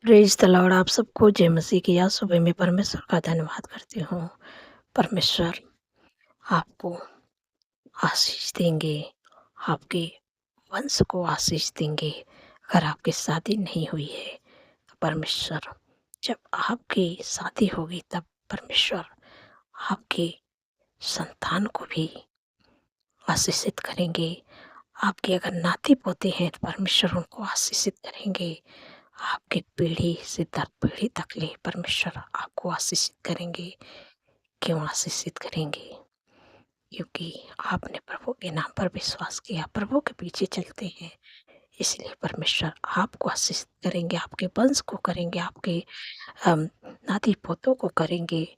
Praise the Lord. आप सबको जय मसीह की आज सुबह में परमेश्वर का धन्यवाद करती हूँ। परमेश्वर आपको आशीष देंगे, आपके वंश को आशीष देंगे। अगर आपकी शादी नहीं हुई है तो परमेश्वर जब आपकी शादी होगी तब परमेश्वर आपके संतान को भी आशीषित करेंगे। आपके अगर नाती-पोते हैं तो परमेश्वर उनको आशीषित करेंगे। आपकी पीढ़ी से दर पीढ़ी तक ले परमेश्वर आपको आशीषित करेंगे। क्यों आशीषित करेंगे? क्योंकि आपने प्रभु के नाम पर विश्वास किया, प्रभु के पीछे चलते हैं, इसलिए परमेश्वर आपको आशीषित करेंगे, आपके वंश को करेंगे, आपके नाती-पोतों को करेंगे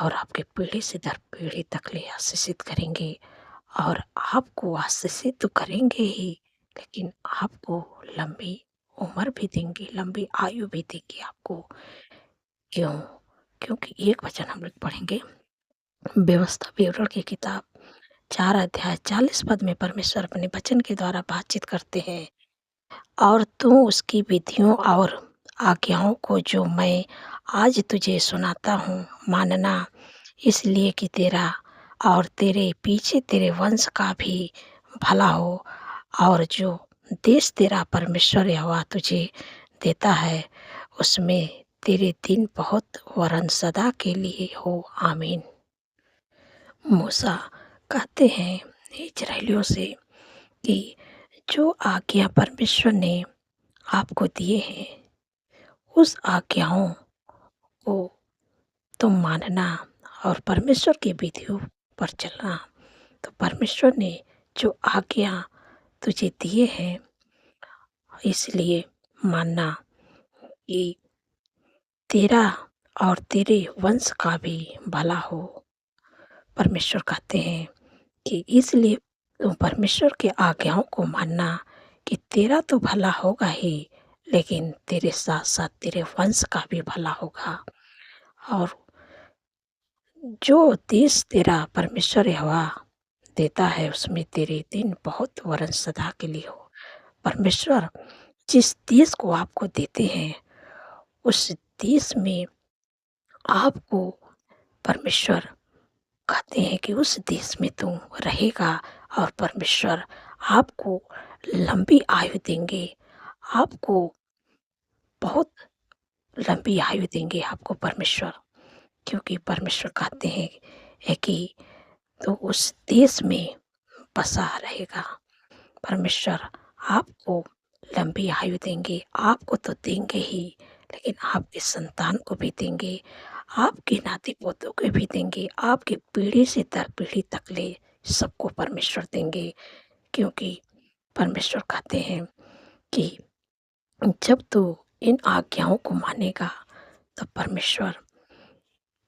और आपके पीढ़ी से दर पीढ़ी तक ले आशीषित करेंगे। और आपको आशीषित तो करेंगे ही, लेकिन आपको लंबी उम्र भी देंगे, लंबी आयु भी देंगे आपको। क्यों? क्योंकि एक वचन हम लोग पढ़ेंगे, व्यवस्था विवरण की किताब 4 अध्याय 40 पद में परमेश्वर अपने वचन के द्वारा बातचीत करते हैं। और तू उसकी विधियों और आज्ञाओं को जो मैं आज तुझे सुनाता हूँ मानना, इसलिए कि तेरा और तेरे पीछे तेरे वंश का भी भला हो, और जो देश तेरा परमेश्वर यहोवा तुझे देता है उसमें तेरे दिन बहुत वरन सदा के लिए हो। आमीन। मूसा कहते हैं इजराइलियों से कि जो आज्ञा परमेश्वर ने आपको दिए हैं उस आज्ञाओं को तुम मानना और परमेश्वर की विधियों पर चलना। तो परमेश्वर ने जो आज्ञा तुझे दिए हैं इसलिए मानना कि तेरा और तेरे वंश का भी भला हो। परमेश्वर कहते हैं कि इसलिए तुम परमेश्वर की आज्ञाओं को मानना कि तेरा तो भला होगा ही, लेकिन तेरे साथ-साथ तेरे वंश का भी भला होगा। और जो देश तेरा परमेश्वर यहोवा देता है उसमें तेरे दिन बहुत वरन सदा के लिए हो। परमेश्वर जिस देश को आपको देते हैं उस देश में आपको परमेश्वर कहते हैं कि उस देश में तू रहेगा और परमेश्वर आपको लंबी आयु देंगे, आपको बहुत लंबी आयु देंगे आपको परमेश्वर। क्योंकि परमेश्वर कहते हैं है कि तो उस देश में बसा रहेगा। परमेश्वर आपको लंबी आयु देंगे, आपको तो देंगे ही, लेकिन आपके संतान को भी देंगे, आपके नाती-पोतों को भी देंगे, आपकी पीढ़ी से दर पीढ़ी तक ले सबको परमेश्वर देंगे। क्योंकि परमेश्वर कहते हैं कि जब तू इन आज्ञाओं को मानेगा, तो परमेश्वर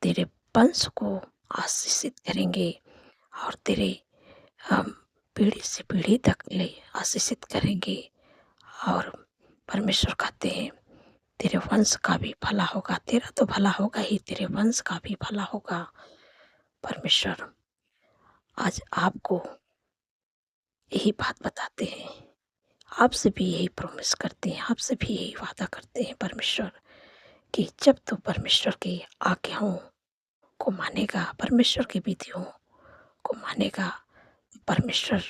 तेरे वंश को आशीषित करेंगे और तेरे पीढ़ी से पीढ़ी तक ले आशीषित करेंगे। और परमेश्वर कहते हैं तेरे वंश का भी भला होगा, तेरा तो भला होगा ही, तेरे वंश का भी भला होगा। परमेश्वर आज आपको यही बात बताते हैं, आपसे भी यही प्रॉमिस करते हैं, आपसे भी यही वादा करते हैं परमेश्वर कि जब तू परमेश्वर की आज्ञाओं को मानेगा, परमेश्वर की विधियों को मानेगा, परमेश्वर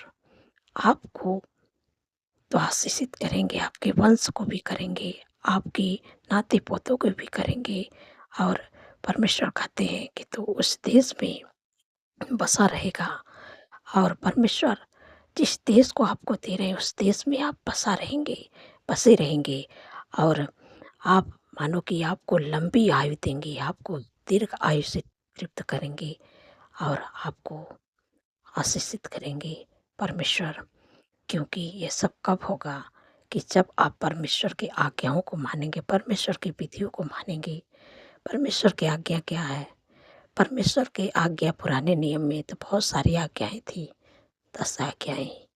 आपको तो आशीषित करेंगे, आपके वंश को भी करेंगे, आपके नाते-पोतों को भी करेंगे। और परमेश्वर कहते हैं कि तू उस देश में बसा रहेगा और परमेश्वर जिस देश को आपको दे रहे हैं उस देश में आप बसे रहेंगे। और आप मानो कि आपको लंबी आयु देंगे, आपको दीर्घ आयु से तृप्त करेंगे और आपको आशीषित करेंगे परमेश्वर। क्योंकि ये सब कब होगा कि जब आप परमेश्वर की आज्ञाओं को मानेंगे, परमेश्वर की विधियों को मानेंगे। परमेश्वर की आज्ञा क्या है? परमेश्वर की आज्ञा पुराने नियम में तो बहुत सारी आज्ञाएँ थी, 10 आज्ञाएँ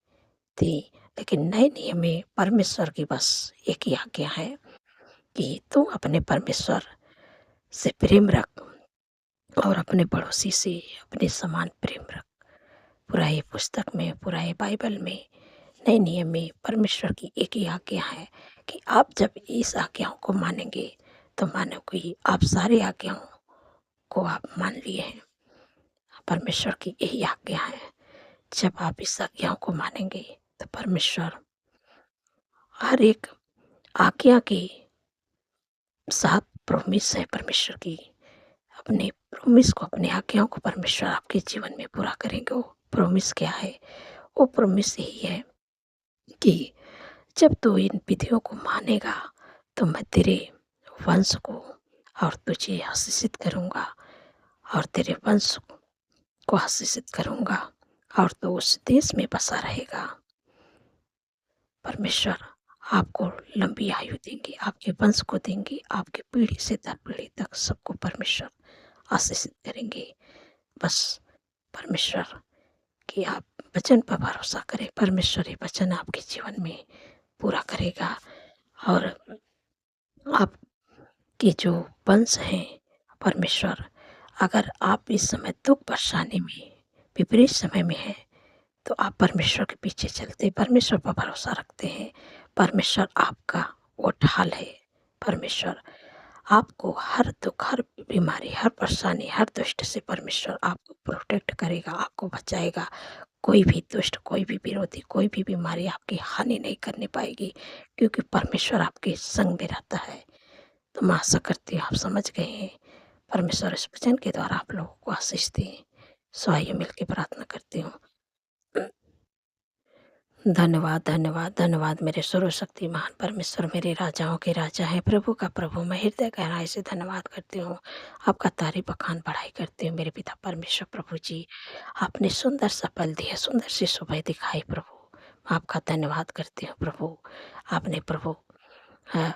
थी, लेकिन नए नियम में परमेश्वर की बस एक ही आज्ञा है कि तू अपने परमेश्वर से प्रेम रख और अपने पड़ोसी से अपने समान प्रेम रख। पूरा ये पुस्तक में, पूरा ये बाइबल में, नए नियम में परमेश्वर की एक ही आज्ञा है कि आप जब इस आज्ञाओं को मानेंगे तो मानो कि आप सारी आज्ञाओं को आप मान लिए हैं। परमेश्वर की यही आज्ञा है। जब आप इस आज्ञाओं को मानेंगे तो परमेश्वर हर एक आज्ञा के साथ प्रॉमिस है परमेश्वर की। अपने प्रॉमिस को, अपनी आज्ञाओं को परमेश्वर आपके जीवन में पूरा करेंगे। वो प्रॉमिस क्या है? वो प्रॉमिस यही है कि जब तू इन विधियों को मानेगा तो मैं तेरे वंश को और तुझे आशीषित करूँगा और तेरे वंश को आशीषित करूँगा और तू उस देश में बसा रहेगा। परमेश्वर आपको लंबी आयु देंगे, आपके वंश को देंगे, आपकी पीढ़ी से दर पीढ़ी तक सबको परमेश्वर आशीषित करेंगे। बस परमेश्वर कि आप वचन पर भरोसा करें। परमेश्वर ये वचन आपके जीवन में पूरा करेगा और आपके जो वंश हैं, परमेश्वर अगर आप इस समय दुःख परेशानी में, विपरीत समय में हैं, तो आप परमेश्वर के पीछे चलते, परमेश्वर पर भरोसा रखते हैं। परमेश्वर आपका वो ढाल है। परमेश्वर आपको हर दुःख, हर बीमारी, हर परेशानी, हर दुष्ट से परमेश्वर आपको प्रोटेक्ट करेगा, आपको बचाएगा। कोई भी दुष्ट, कोई भी विरोधी, कोई भी बीमारी आपकी हानि नहीं करने पाएगी, क्योंकि परमेश्वर आपके संग में रहता है। तो मैं आशा करती हूँ आप समझ गए हैं। परमेश्वर इस वचन के द्वारा आप लोगों को आशीष दें। सो आइए मिलकर प्रार्थना करती हूँ। धन्यवाद, धन्यवाद, धन्यवाद मेरे सर्वशक्तिमान परमेश्वर, मेरे राजाओं के राजा हैं, प्रभु का प्रभु। मैं हृदय गहराई से धन्यवाद करती हूँ, आपका तारीफ बखान बढ़ाई करती हूँ मेरे पिता परमेश्वर। प्रभु जी, आपने सुंदर सा पल दिया, सुंदर सी सुबह दिखाई प्रभु। मैं आपका धन्यवाद करती हूँ प्रभु। आपने प्रभु अ,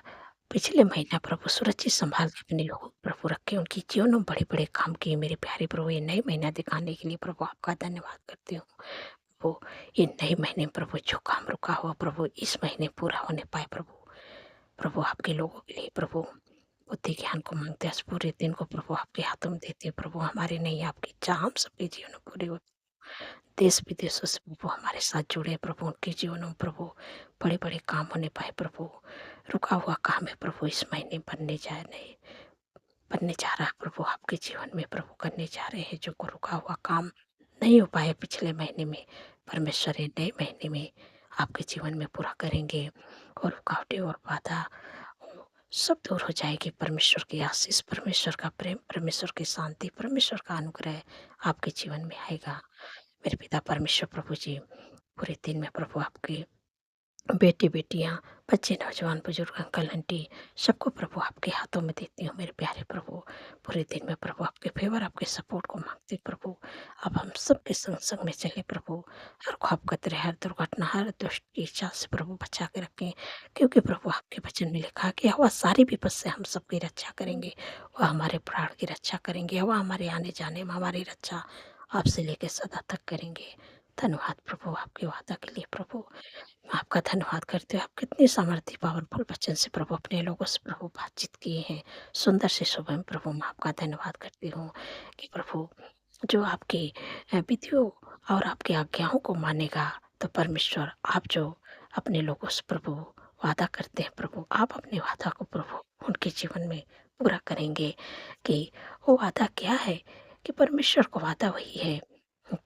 पिछले महीना प्रभु सुरक्षित संभाल के अपने लोगों को प्रभु रखे, उनकी जीवन में बड़े-बड़े काम किए मेरे प्यारे प्रभु। ये नए महीना दिखाने के लिए प्रभु आपका धन्यवाद करती हूँ। प्रभु ये नए महीने में प्रभु जो काम रुका हुआ प्रभु इस महीने पूरा होने पाए प्रभु। प्रभु आपके लोगों के लिए प्रभु बुद्धि ज्ञान को मांगते हैं, इस पूरे दिन को प्रभु आपके हाथों में देते हैं प्रभु। हमारे नहीं आपकी इच्छा हम सबके जीवन में पूरे हो। देश विदेशों से प्रभु हमारे साथ जुड़े प्रभु, उनके जीवनों में प्रभु बड़े बड़े काम होने पाए प्रभु। रुका हुआ काम है प्रभु इस महीने बनने जा रहा है प्रभु, आपके जीवन में प्रभु करने जा रहे हैं जो को रुका हुआ काम नहीं हो पाया पिछले महीने में। परमेश्वर ये नए महीने में आपके जीवन में पूरा करेंगे और रुकावटें और बाधा सब दूर हो जाएगी। परमेश्वर की आशीष, परमेश्वर का प्रेम, परमेश्वर की शांति, परमेश्वर का अनुग्रह आपके जीवन में आएगा। मेरे पिता परमेश्वर प्रभु जी, पूरे दिन में प्रभु आपके बेटे बेटियां, बच्चे, नौजवान, बुजुर्ग, अंकल आंटी सबको प्रभु आपके हाथों में देती हूँ मेरे प्यारे प्रभु। पूरे दिन में प्रभु आपके फेवर, आपके सपोर्ट को मांगते प्रभु। अब हम सबके संग संग में चले प्रभु। हर ख्वाब कतरे, हर दुर्घटना, हर दुष्ट की इच्छा से प्रभु बचा के रखें, क्योंकि प्रभु आपके वचन में लिखा है कि हवा सारी विपद से हम सबकी रक्षा करेंगे। वह हमारे प्राण की रक्षा करेंगे, हवा हमारे आने जाने में हमारी रक्षा आपसे लेकर सदा तक करेंगे। धन्यवाद प्रभु आपके वादा के लिए प्रभु। मैं आपका धन्यवाद करती हूँ। आप कितनी सामर्थ्य पावरफुल वचन से प्रभु अपने लोगों से प्रभु बातचीत किए हैं सुंदर से सुबह में प्रभु। मैं आपका धन्यवाद करती हूँ कि प्रभु जो आपकी विधियों और आपकी आज्ञाओं को मानेगा तो परमेश्वर आप जो अपने लोगों से प्रभु वादा करते हैं प्रभु, आप अपने वादा को प्रभु उनके जीवन में पूरा करेंगे। कि वो वादा क्या है? कि परमेश्वर को वादा वही है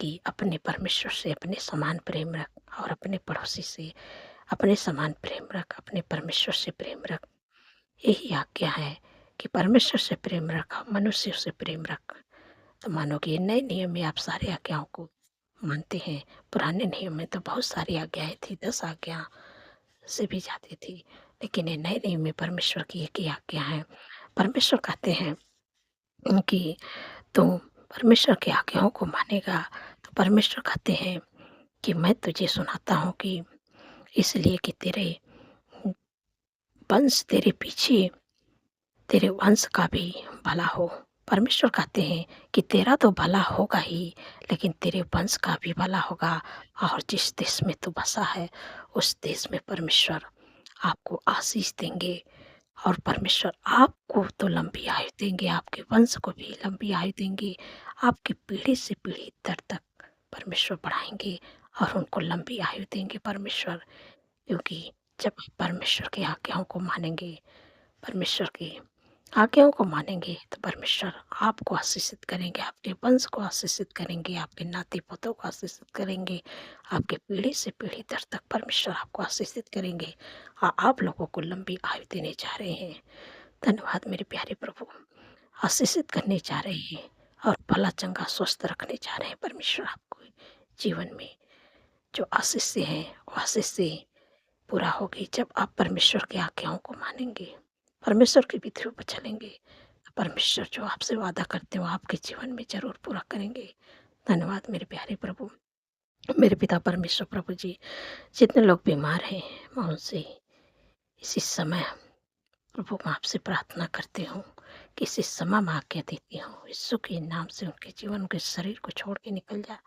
कि अपने परमेश्वर से अपने समान प्रेम रख और अपने पड़ोसी से अपने समान प्रेम रख, अपने परमेश्वर से प्रेम रख। यही आज्ञा है कि परमेश्वर से प्रेम रख, मनुष्य से प्रेम रख। तो मानो कि नए नियम में आप सारी आज्ञाओं को मानते हैं। पुराने नियम में तो बहुत सारी आज्ञाएं थी, 10 आज्ञा से भी जाती थी, लेकिन ये नए नियम में परमेश्वर की एक ही आज्ञा है। परमेश्वर कहते हैं कि तुम परमेश्वर की आज्ञाओं को मानेगा तो परमेश्वर कहते हैं कि मैं तुझे सुनाता हूँ कि इसलिए कि तेरे वंश तेरे पीछे, तेरे वंश का भी भला हो। परमेश्वर कहते हैं कि तेरा तो भला होगा ही, लेकिन तेरे वंश का भी भला होगा। और जिस देश में तू बसा है उस देश में परमेश्वर आपको आशीष देंगे और परमेश्वर आपको तो लंबी आयु देंगे, आपके वंश को भी लंबी आयु देंगे। आपकी पीढ़ी से पीढ़ी दर तक परमेश्वर बढ़ाएंगे और उनको लंबी आयु देंगे परमेश्वर। क्योंकि जब आप परमेश्वर की आज्ञाओं को मानेंगे, परमेश्वर की आज्ञाओं को मानेंगे, तो परमेश्वर आपको आशीषित करेंगे, आपके वंश को आशीषित करेंगे, आपके नाती-पोतों को आशीषित करेंगे, आपके पीढ़ी से पीढ़ी दर तक परमेश्वर आपको आशीषित करेंगे। आप लोगों को लंबी आयु देने जा रहे हैं। धन्यवाद मेरे प्यारे प्रभु। आशीषित करने जा रहे हैं और भला चंगा स्वस्थ रखने जा रहे हैं परमेश्वर आपको। जीवन में जो आशीष से हैं, वो आशीष से पूरा होगी जब आप परमेश्वर की आज्ञाओं को मानेंगे, परमेश्वर की विधियों पर चलेंगे। तो परमेश्वर जो आपसे वादा करते हैं, वो आपके जीवन में ज़रूर पूरा करेंगे। धन्यवाद मेरे प्यारे प्रभु। मेरे पिता परमेश्वर प्रभु जी, जितने लोग बीमार हैं, मैं उनसे इसी समय प्रभु मैं आपसे प्रार्थना करती हूँ कि इसी समय मैं आज्ञा देती हूँ, यीशु के नाम से उनके जीवन, उनके शरीर को छोड़ के निकल जा,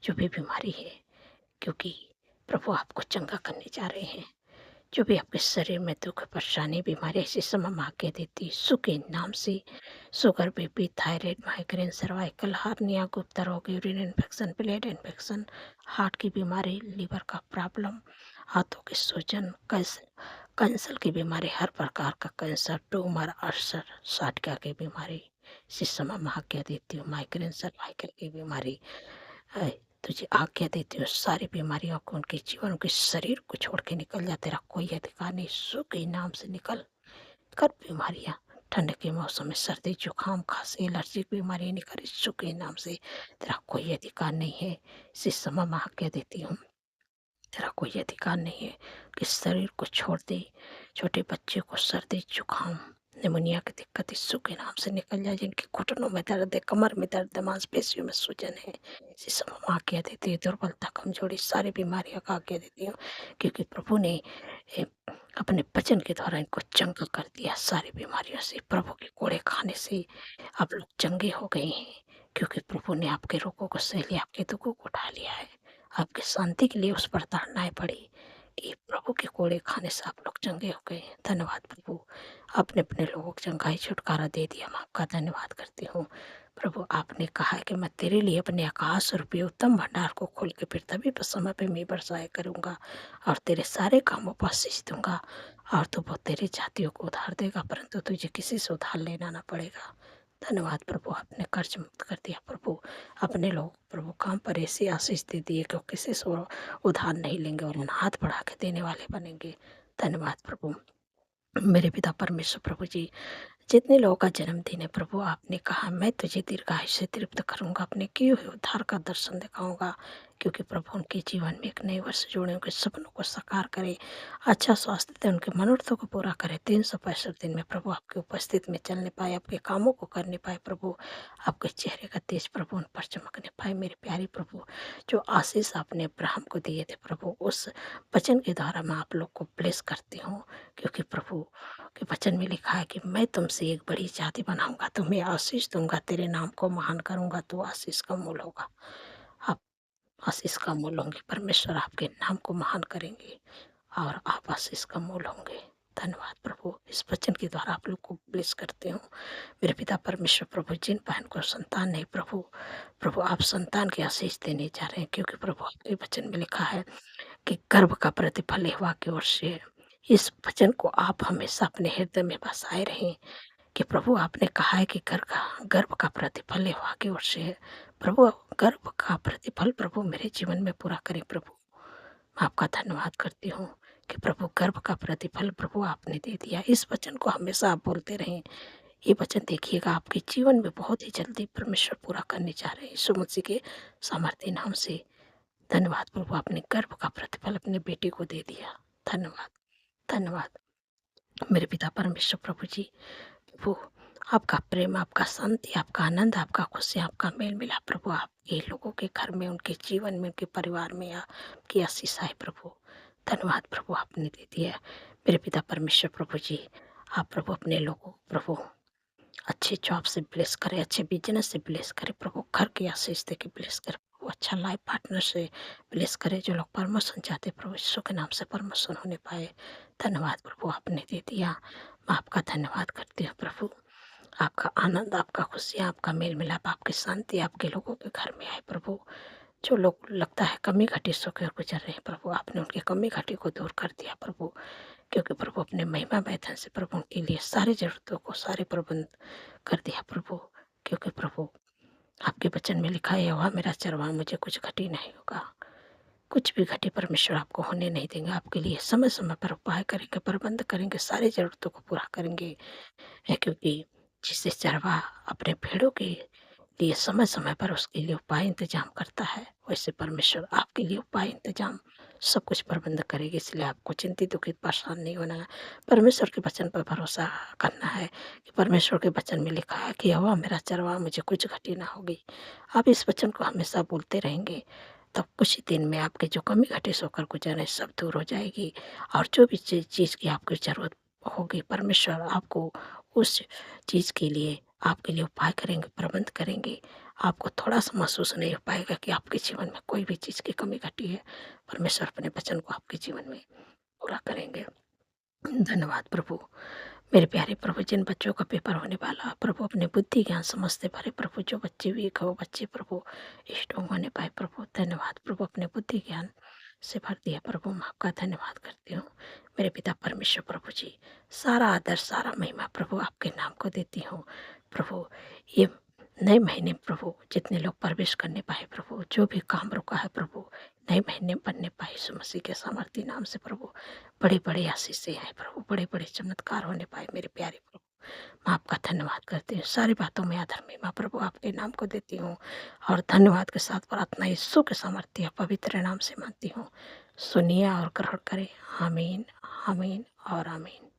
जो भी बीमारी है, क्योंकि प्रभु आपको चंगा करने जा रहे हैं। जो भी आपके शरीर में दुख, परेशानी, बीमारी ऐसे समय में आज्ञा देती है, यीशु के नाम से sugar, BP, thyroid, migraine, cervical hernia, गुप्ता रोग, urine infection, blood infection, heart की बीमारी, लीवर का प्रॉब्लम, हाथों के सूजन, कैंसर की बीमारी, हर प्रकार का कैंसर, ट्यूमर, अल्सर, साठिका की बीमारी, इसी समय में आज्ञा देती हूँ। माइग्रेन, सर्वाइकल की बीमारी, तुझे आज्ञा देती हूँ, सारी बीमारियों को उनके जीवन, उनके शरीर को छोड़ के निकल जा। तेरा कोई अधिकार नहीं, यीशु के नाम से निकल कर बीमारियाँ। ठंड के मौसम में सर्दी, जुकाम, खांसी, एलर्जी की बीमारी निकल, यीशु के नाम से। तेरा कोई अधिकार नहीं है, इसी समय में आज्ञा देती हूँ। तेरा कोई अधिकार नहीं है कि शरीर को छोड़ दे। छोटे बच्चे को सर्दी, जुकाम, निमोनिया की दिक्कत यीशु के नाम से निकल जाए। जिनके घुटनों में दर्द है, कमर में दर्द है, मांसपेशियों में सूजन है, इसी समय में आज्ञा देती है। दुर्बलता, कमजोरी, सारी बीमारियों का आज्ञा देती हूँ, क्योंकि प्रभु ने ए, अपने वचन के द्वारा इनको चंगा कर दिया सारी बीमारियों से। प्रभु के कोड़े खाने से आप लोग चंगे हो गए हैं, क्योंकि प्रभु ने आपके रोगों को सह लिया, आपके दुखों को उठा लिया है। आपकी शांति के लिए उस पर ताड़नाएँ पड़ी कि प्रभु के कोड़े खाने से आप लोग चंगे हो गए। धन्यवाद प्रभु, आपने अपने लोगों को चंगाई छुटकारा दे दिया। मैं आपका धन्यवाद करती हूँ। प्रभु आपने कहा है कि मैं तेरे लिए अपने आकाश रूपी उत्तम भंडार को खोल के फिर तभी पर समय पे मैं बरसाया करूँगा और तेरे सारे कामों पर आशीष दूँगा, और तू वो तेरी जातियों को उधार देगा, परंतु तुझे किसी से उधार लेना ना पड़ेगा। धन्यवाद प्रभु, आपने कर्ज मुक्त कर दिया। प्रभु अपने लोग प्रभु काम पर ऐसी आशीष दे दिए कि वो किसी से उधार नहीं लेंगे और उन हाथ बढ़ा के देने वाले बनेंगे। धन्यवाद प्रभु। मेरे पिता परमेश्वर प्रभु जी, जितने लोगों का जन्मदिन है प्रभु, आपने कहा मैं तुझे दीर्घायु से तृप्त करूँगा, अपने किए हुए उद्धार का दर्शन दिखाऊँगा, क्योंकि प्रभु उनके जीवन में एक नए वर्ष जोड़े, उनके सपनों को साकार करे, अच्छा स्वास्थ्य दे, उनके मनोरथों को पूरा करे। 365 दिन में प्रभु आपकी उपस्थिति में चलने पाए, आपके कामों को करने पाए प्रभु, आपके चेहरे का तेज प्रभु उन पर चमकने पाए। मेरे प्यारे प्रभु, जो आशीष आपने अब्राहम को दिए थे प्रभु, उस वचन के द्वारा मैं आप लोग को ब्लेस करती हूँ, क्योंकि प्रभु के वचन में लिखा है कि मैं तुमसे एक बड़ी जाति बनाऊंगा, तुम्हें आशीष दूंगा, तेरे नाम को महान करूंगा, तो आशीष का मूल होगा। आप आशीष का मूल होंगे, परमेश्वर आपके नाम को महान करेंगे और आप आशीष का मूल होंगे। धन्यवाद प्रभु, इस वचन के द्वारा आप लोग को ब्लेस करते हूँ। मेरे पिता परमेश्वर प्रभु, जिन बहन को संतान नहीं प्रभु, प्रभु आप संतान की आशीष देने जा रहे हैं, क्योंकि प्रभु आपके वचन में लिखा है कि गर्भ का प्रतिफल यहोवा की ओर से है। इस वचन को आप हमेशा अपने हृदय में बसाए रहें कि प्रभु आपने कहा है कि गर्भ का प्रतिफल यहोवा की ओर से है। प्रभु गर्भ का प्रतिफल प्रभु मेरे जीवन में पूरा करें। प्रभु मैं आपका धन्यवाद करती हूँ कि प्रभु गर्भ का प्रतिफल प्रभु आपने दे दिया। इस वचन को हमेशा आप बोलते रहें। ये वचन देखिएगा आपके जीवन में बहुत ही जल्दी परमेश्वर पूरा करने जा रहे हैं, यीशु मसीह के सामर्थ्य नाम से। धन्यवाद प्रभु, आपने गर्भ का प्रतिफल अपने बेटे को दे दिया। धन्यवाद, धन्यवाद मेरे पिता परमेश्वर प्रभु जी। प्रभु आपका प्रेम, आपका शांति, आपका आनंद, आपका खुशी, आपका मेल मिलाप प्रभु आपके लोगों के घर में, उनके जीवन में, उनके परिवार में आपकी आशीष आए प्रभु। धन्यवाद प्रभु, आपने दे दिया। मेरे पिता परमेश्वर प्रभु जी, आप प्रभु अपने लोगों प्रभु अच्छे जॉब से ब्लेस करें, अच्छे बिजनेस से ब्लेस करें प्रभु, घर की आशीष दे के ब्लेस करें प्रभु, अच्छा लाइफ पार्टनर से ब्लेस करें। जो लोग प्रमोशन चाहते प्रभु, यीशु के नाम से प्रमोशन होने पाए। धन्यवाद प्रभु, आपने दे दिया। मैं आपका धन्यवाद करती हूँ प्रभु। आपका आनंद, आपका खुशियाँ, आपका मेल मिलाप, आपकी शांति आपके लोगों के घर में आए प्रभु। जो लोग लगता है कमी घटी होकर गुजर रहे हैं प्रभु, आपने उनकी कमी घटी को दूर कर दिया प्रभु। क्योंकि प्रभु अपने महिमा मैदान से प्रभु उनके लिए सारी ज़रूरतों को सारे प्रबंध कर दिया प्रभु। क्योंकि प्रभु आपके वचन में लिखा है, यहोवा मेरा चरवाहा, मुझे कुछ घटी नहीं होगा। कुछ भी घटी परमेश्वर आपको होने नहीं देंगे। आपके लिए समय समय पर उपाय करेंगे, प्रबंध करेंगे, सारी ज़रूरतों को पूरा करेंगे। है क्योंकि जिससे चरवाहा अपने भेड़ों के लिए समय समय पर उसके लिए उपाय इंतजाम करता है, वैसे परमेश्वर आपके लिए उपाय इंतजाम सब कुछ प्रबंध करेगी। इसलिए आपको चिंतित दुखित परेशान नहीं होना है। परमेश्वर के वचन पर भरोसा करना है कि परमेश्वर के वचन में लिखा है कि यहोवा मेरा चरवाहा, मुझे कुछ घटी ना होगी। आप इस वचन को हमेशा बोलते रहेंगे, तब कुछ ही दिन में आपके जो कमी घटी सोकर गुजर है सब दूर हो जाएगी। और जो भी चीज़ की आपकी ज़रूरत होगी, परमेश्वर आपको उस चीज़ के लिए आपके लिए उपाय करेंगे, प्रबंध करेंगे। आपको थोड़ा-सा महसूस नहीं हो पाएगा कि आपके जीवन में कोई भी चीज़ की कमी घटी है। परमेश्वर अपने वचन को आपके जीवन में पूरा करेंगे। धन्यवाद प्रभु। मेरे प्यारे प्रभु, जिन बच्चों का पेपर होने वाला, प्रभु अपने बुद्धि ज्ञान समझ से भरे प्रभु, जो बच्चे वीक हो बच्चे प्रभु स्ट्रॉन्ग होने पाए प्रभु। धन्यवाद प्रभु, अपने बुद्धि ज्ञान से भर दिया प्रभु, मैं आपका धन्यवाद करती हूँ। मेरे पिता परमेश्वर प्रभु जी, सारा आदर सारा महिमा प्रभु आपके नाम को देती हूँ प्रभु। ये नए महीने प्रभु जितने लोग प्रवेश करने पाए प्रभु, जो भी काम रुका है प्रभु, नए महीने बनने पाए यीशु मसीह के सामर्थी नाम से प्रभु। बड़े-बड़े आशीषें आए प्रभु, बड़े-बड़े चमत्कार होने पाए मेरे प्यारे प्रभु। मैं आपका धन्यवाद करती हूँ। सारी बातों में आदर महिमा प्रभु आपके नाम को देती हूँ और धन्यवाद के साथ प्रार्थना यीशु के सामर्थ्य पवित्र नाम से मानती हूँ। सुनिए और ग्रहण करें। आमीन, आमीन और आमीन।